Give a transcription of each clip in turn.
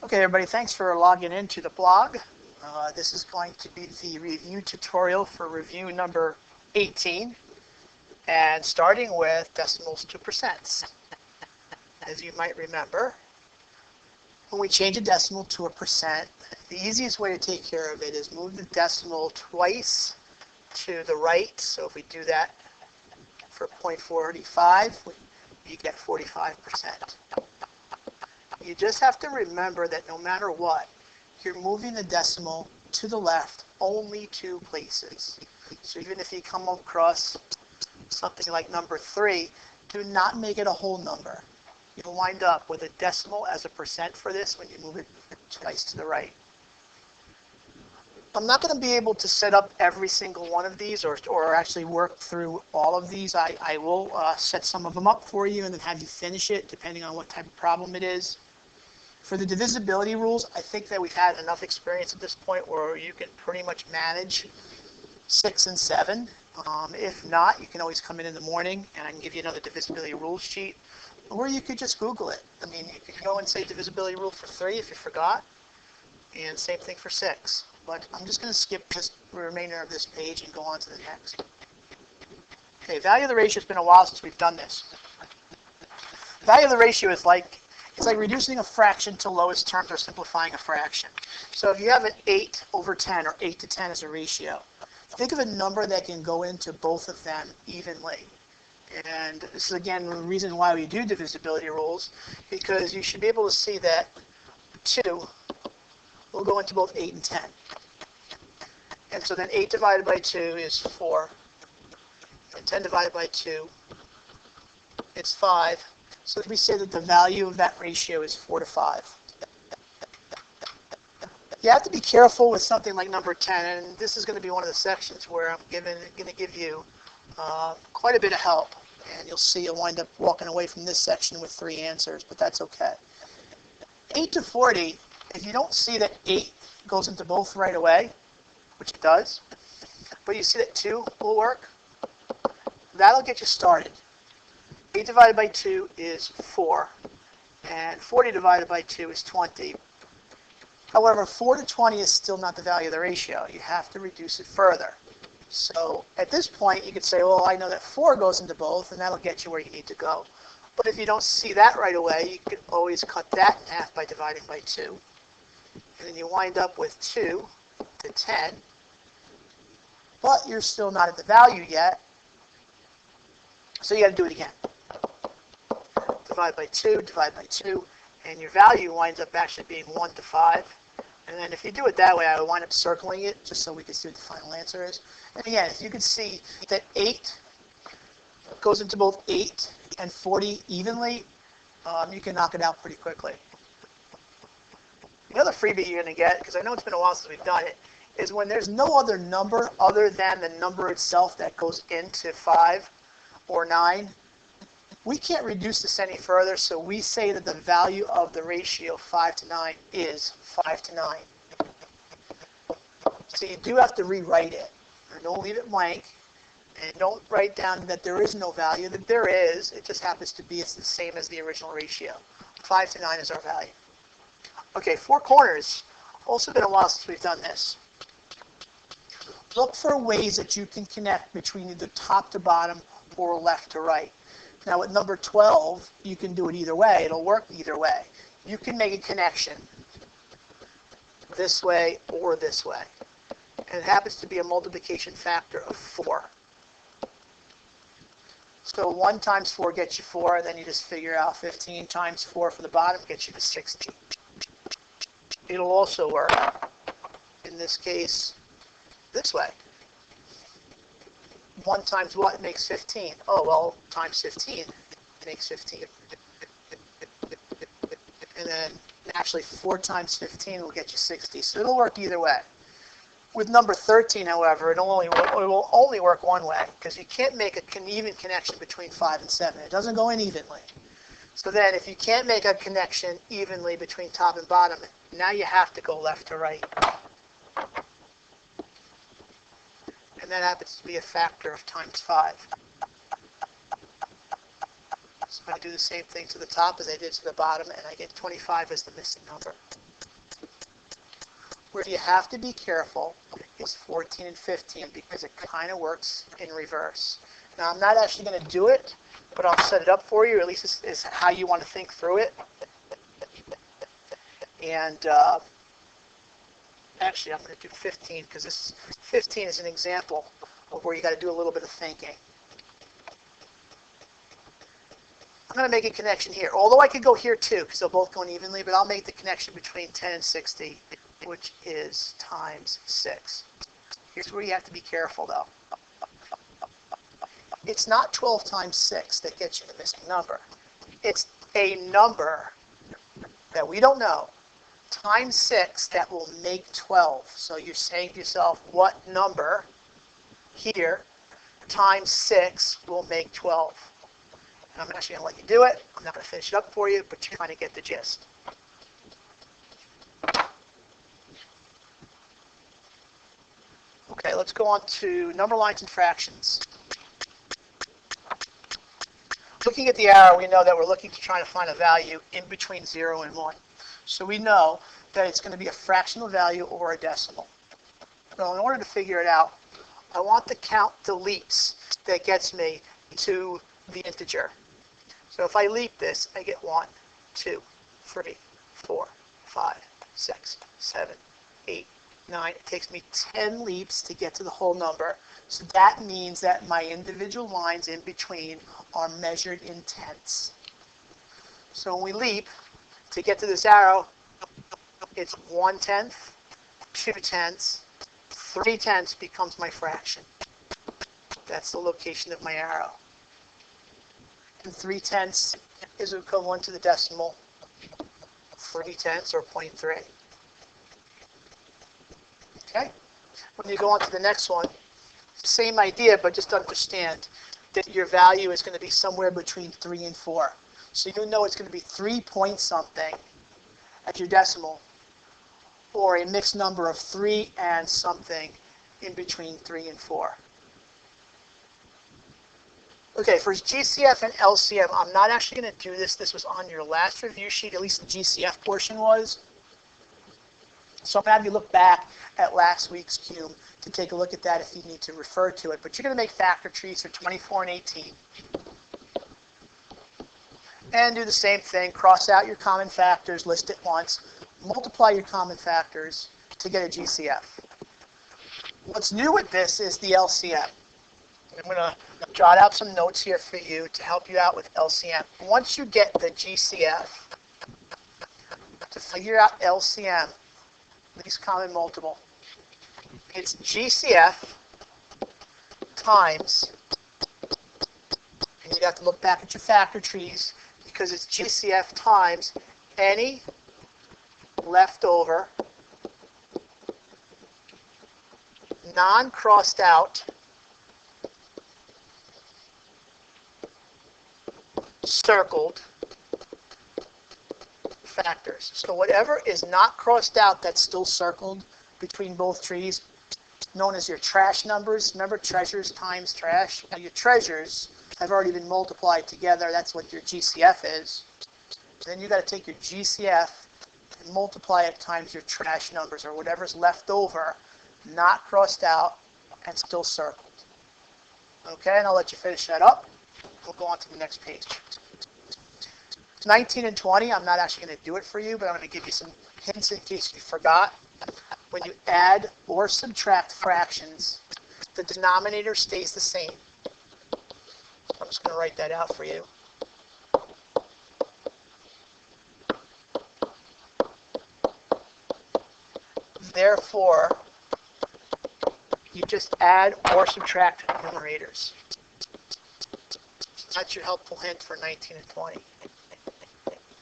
Okay, everybody, thanks for logging into the blog. This is going to be the review tutorial for review number 18, and starting with decimals to percents. As you might remember, when we change a decimal to a percent, the easiest way to take care of it is move the decimal twice to the right. So if we do that for 0.45, you get 45%. You just have to remember that no matter what, you're moving the decimal to the left only two places. So even if you come across something like number 3, do not make it a whole number. You'll wind up with a decimal as a percent for this when you move it twice to the right. I'm not going to be able to set up every single one of these or actually work through all of these. I will set some of them up for you and then have you finish it depending on what type of problem it is. For the divisibility rules, I think that we've had enough experience at this point where you can pretty much manage 6 and 7. If not, you can always come in the morning and I can give you another divisibility rules sheet. Or you could just Google it. I mean, you could go and say divisibility rule for 3 if you forgot, and same thing for 6. But I'm just going to skip just the remainder of this page and go on to the next. Okay, value of the ratio. It's been a while since we've done this. Value of the ratio is like reducing a fraction to lowest terms or simplifying a fraction. So if you have an 8 over 10 or 8 to 10 as a ratio, think of a number that can go into both of them evenly. And this is, again, the reason why we do divisibility rules, because you should be able to see that 2 will go into both 8 and 10. And so then 8 divided by 2 is 4. And 10 divided by 2, it's 5. So we say that the value of that ratio is 4 to 5. You have to be careful with something like number 10, and this is going to be one of the sections where I'm going to give you quite a bit of help. And you'll see you'll wind up walking away from this section with 3 answers, but that's okay. 8 to 40, if you don't see that 8 goes into both right away, which it does, but you see that 2 will work, that'll get you started. 8 divided by 2 is 4, and 40 divided by 2 is 20. However, 4 to 20 is still not the value of the ratio. You have to reduce it further. So at this point, you could say, well, I know that 4 goes into both, and that'll get you where you need to go. But if you don't see that right away, you could always cut that in half by dividing by 2. And then you wind up with 2 to 10, but you're still not at the value yet, so you got to do it again. Divide by 2, and your value winds up actually being 1 to 5. And then if you do it that way, I would wind up circling it just so we can see what the final answer is. And again, if you can see that 8 goes into both 8 and 40 evenly, you can knock it out pretty quickly. The other freebie you're going to get, because I know it's been a while since we've done it, is when there's no other number other than the number itself that goes into 5 or 9, we can't reduce this any further, so we say that the value of the ratio 5 to 9 is 5 to 9. So you do have to rewrite it. Don't leave it blank, and don't write down that there is no value. That there is, it just happens to be it's the same as the original ratio. 5 to 9 is our value. Okay, 4 corners. Also been a while since we've done this. Look for ways that you can connect between either top to bottom or left to right. Now with number 12, you can do it either way. It'll work either way. You can make a connection this way or this way. And it happens to be a multiplication factor of 4. So 1 times 4 gets you 4, and then you just figure out 15 times 4 for the bottom gets you to 60. It'll also work, in this case, this way. 1 times what makes 15? Oh, well, times 15 makes 15. And then actually 4 times 15 will get you 60. So it'll work either way. With number 13, however, it will only work one way, because you can't make an even connection between 5 and 7. It doesn't go in evenly. So then if you can't make a connection evenly between top and bottom, now you have to go left to right. And that happens to be a factor of times 5. So I do the same thing to the top as I did to the bottom, and I get 25 as the missing number. Where you have to be careful is 14 and 15 because it kind of works in reverse. Now, I'm not actually going to do it, but I'll set it up for you, or at least this is how you want to think through it. And actually, I'm going to do 15 because this 15 is an example of where you got to do a little bit of thinking. I'm going to make a connection here, although I could go here too because they'll both go in evenly, but I'll make the connection between 10 and 60, which is times 6. Here's where you have to be careful, though. It's not 12 times 6 that gets you the missing number. It's a number that we don't know times 6 that will make 12. So you're saying to yourself, what number here times 6 will make 12? And I'm actually going to let you do it. I'm not going to finish it up for you, but you're trying to get the gist. Okay, let's go on to number lines and fractions. Looking at the arrow, we know that we're looking to try to find a value in between 0 and 1. So we know that it's going to be a fractional value or a decimal. Well, in order to figure it out, I want to count the leaps that gets me to the integer. So if I leap this, I get 1, 2, 3, 4, 5, 6, 7, 8, 9. It takes me 10 leaps to get to the whole number. So that means that my individual lines in between are measured in tenths. So when we leap, to get to this arrow, it's 1/10, 2/10, 3/10 becomes my fraction. That's the location of my arrow. And 3/10 is equivalent to the decimal 3/10 or 0.3. Okay? When you go on to the next one, same idea, but just understand that your value is going to be somewhere between 3 and 4. So you know it's going to be 3 point something at your decimal, or a mixed number of 3 and something in between 3 and 4. Okay, for GCF and LCM, I'm not actually going to do this. This was on your last review sheet, at least the GCF portion was. So I'm going to have you look back at last week's cube to take a look at that if you need to refer to it. But you're going to make factor trees for 24 and 18. And do the same thing. Cross out your common factors, list it once. Multiply your common factors to get a GCF. What's new with this is the LCM. I'm going to jot out some notes here for you to help you out with LCM. Once you get the GCF, to figure out LCM, least common multiple, it's GCF times, and you have to look back at your factor trees, because it's GCF times any leftover non-crossed out circled factors. So whatever is not crossed out that's still circled between both trees, known as your trash numbers. Remember, treasures times trash? Now your treasures have already been multiplied together. That's what your GCF is. Then you got to take your GCF and multiply it times your trash numbers, or whatever's left over, not crossed out and still circled. Okay, and I'll let you finish that up. We'll go on to the next page. 19 and 20, I'm not actually going to do it for you, but I'm going to give you some hints in case you forgot. When you add or subtract fractions, the denominator stays the same. I'm just going to write that out for you. Therefore, you just add or subtract numerators. That's your helpful hint for 19 and 20.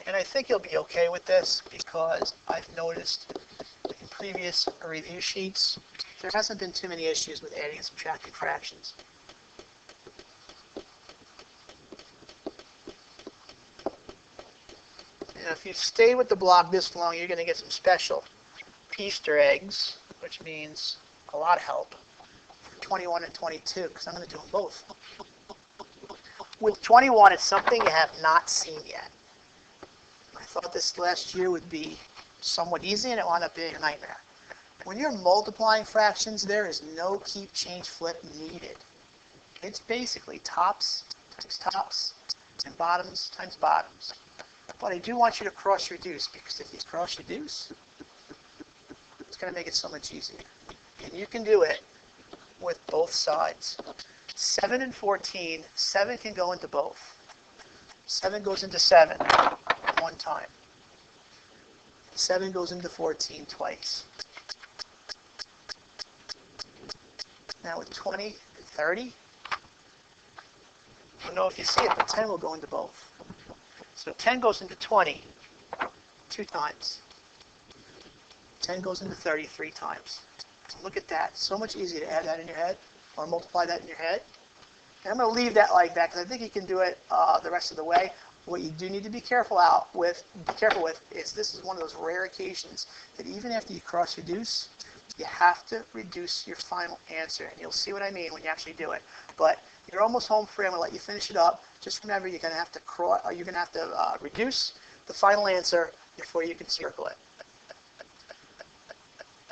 And I think you'll be okay with this because I've noticed in previous review sheets, there hasn't been too many issues with adding and subtracting fractions. And if you stay with the block this long, you're going to get some special Easter eggs, which means a lot of help for 21 and 22, because I'm going to do them both. With 21, it's something you have not seen yet. I thought this last year would be somewhat easy, and it wound up being a nightmare. When you're multiplying fractions, there is no keep, change, flip needed. It's basically tops times tops and bottoms times bottoms. But I do want you to cross reduce, because if you cross reduce, it's going to make it so much easier. And you can do it with both sides. 7 and 14, 7 can go into both. 7 goes into 7 one time. 7 goes into 14 twice. Now with 20 and 30, I don't know if you see it, but 10 will go into both. So 10 goes into 20 2 times. 10 goes into 30 3 times. Look at that. So much easier to add that in your head or multiply that in your head. And I'm going to leave that like that because I think you can do it the rest of the way. What you do need to be careful with is this is one of those rare occasions that even after you cross reduce, you have to reduce your final answer. And you'll see what I mean when you actually do it. But you're almost home free. I'm going to let you finish it up. Just remember, you're going to have to reduce the final answer before you can circle it.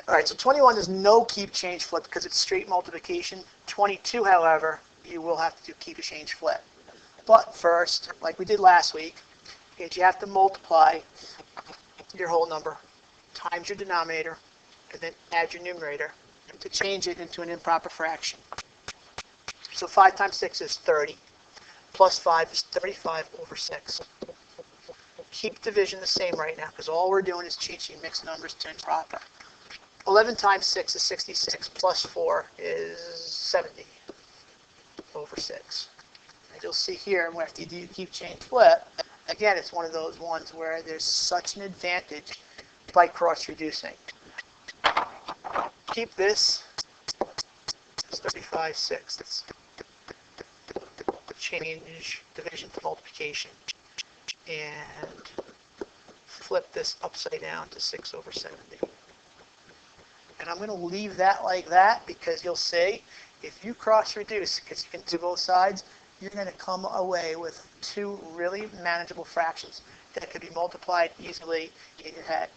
All right, so 21 is no keep, change, flip because it's straight multiplication. 22, however, you will have to do keep, change, flip. But first, like we did last week, is you have to multiply your whole number times your denominator and then add your numerator to change it into an improper fraction. So 5 times 6 is 30, plus 5 is 35 over 6. Keep division the same right now because all we're doing is changing mixed numbers to improper. 11 times 6 is 66, plus 4 is 70 over 6. And you'll see here, after you do keep, change, flip, again, it's one of those ones where there's such an advantage by cross-reducing. Keep this, it's 35 sixths. Change division to multiplication. And flip this upside down to 6 over 70. And I'm going to leave that like that because you'll see if you cross reduce, because you can do both sides, you're going to come away with 2 really manageable fractions that could be multiplied easily in your head.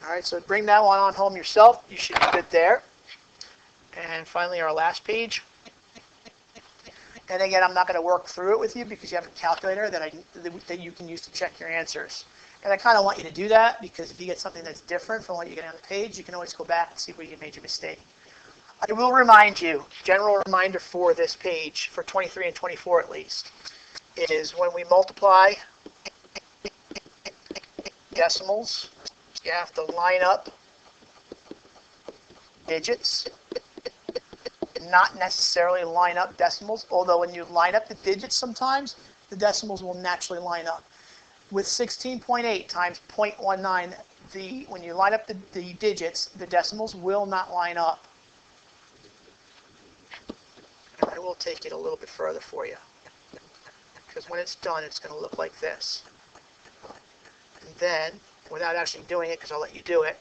All right, so bring that one on home yourself. You should be good there. And finally, our last page. And again, I'm not going to work through it with you because you have a calculator that you can use to check your answers. And I kind of want you to do that because if you get something that's different from what you get on the page, you can always go back and see where you made your mistake. I will remind you, general reminder for this page, for 23 and 24 at least, is when we multiply decimals, you have to line up digits, not necessarily line up decimals, although when you line up the digits sometimes, the decimals will naturally line up. With 16.8 times 0.19, when you line up the digits, the decimals will not line up. And I will take it a little bit further for you. Because when it's done, it's going to look like this. And then, without actually doing it, because I'll let you do it,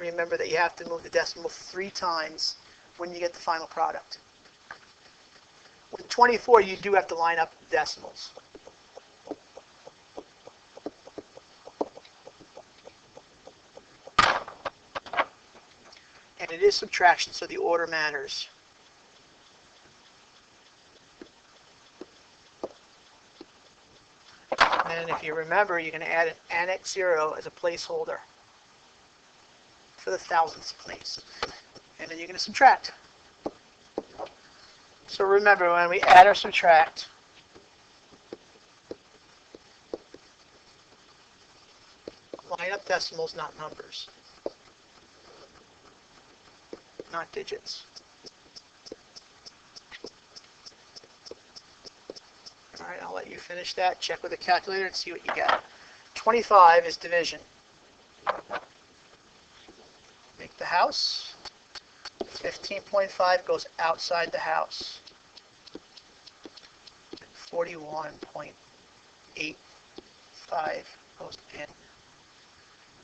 remember that you have to move the decimal 3 times when you get the final product. With 24, you do have to line up the decimals. And it is subtraction, so the order matters. And if you remember, you're going to add an annex 0 as a placeholder for the thousandths place. And then you're going to subtract. So remember, when we add or subtract, line up decimals, not numbers. Not digits. All right, I'll let you finish that. Check with the calculator and see what you get. 25 is division. Make the house. 15.5 goes outside the house. 41.85 goes in.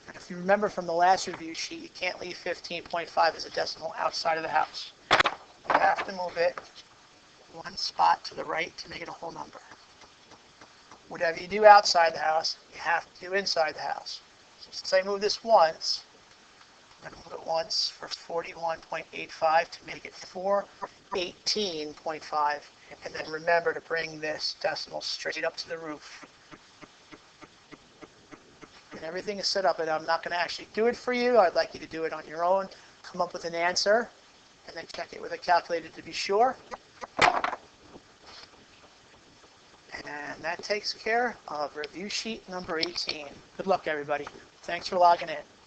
And if you remember from the last review sheet, you can't leave 15.5 as a decimal outside of the house. You have to move it 1 spot to the right to make it a whole number. Whatever you do outside the house, you have to do inside the house. So since I moved this once, I'm going to put it once for 41.85 to make it 418.5. And then remember to bring this decimal straight up to the roof. And everything is set up, and I'm not going to actually do it for you. I'd like you to do it on your own. Come up with an answer, and then check it with a calculator to be sure. And that takes care of review sheet number 18. Good luck, everybody. Thanks for logging in.